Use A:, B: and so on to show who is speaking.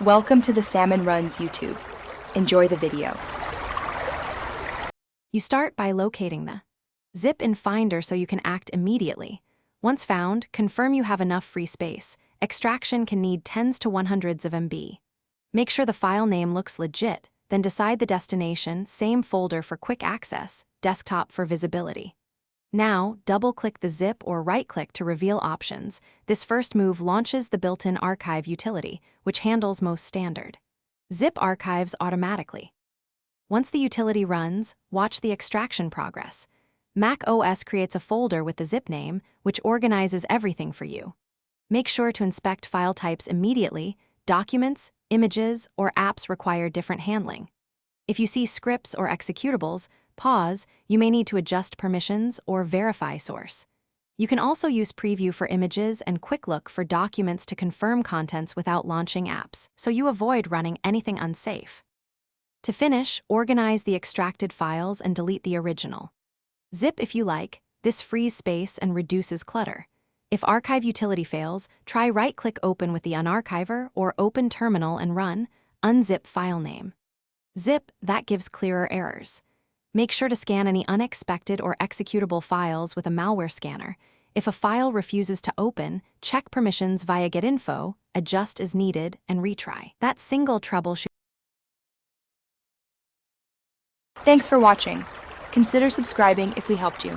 A: Welcome to the Salmon Runs YouTube. Enjoy the video.
B: You start by locating the zip in Finder so you can act immediately. Once found, confirm you have enough free space. Extraction can need tens to 100s of MB. Make sure the file name looks legit, then decide the destination, same folder for quick access, desktop for visibility. Now, double-click the zip or right-click to reveal options. This first move launches the built-in archive utility, which handles most standard. Zip archives automatically. Once the utility runs, watch the extraction progress. macOS creates a folder with the zip name, which organizes everything for you. Make sure to inspect file types immediately. Documents, images, or apps require different handling. If you see scripts or executables, pause. You may need to adjust permissions or verify source. You can also use Preview for images and Quick Look for documents to confirm contents without launching apps, so you avoid running anything unsafe. To finish, organize the extracted files and delete the original. Zip if you like. This frees space and reduces clutter. If Archive utility fails, try right-click Open with the Unarchiver or Open Terminal and run Unzip File Name. Zip, that gives clearer errors. Make sure to scan any unexpected or executable files with a malware scanner. If a file refuses to open, check permissions via GetInfo, adjust as needed, and retry. That single troubleshoot.
A: Thanks for watching. Consider subscribing if we helped you.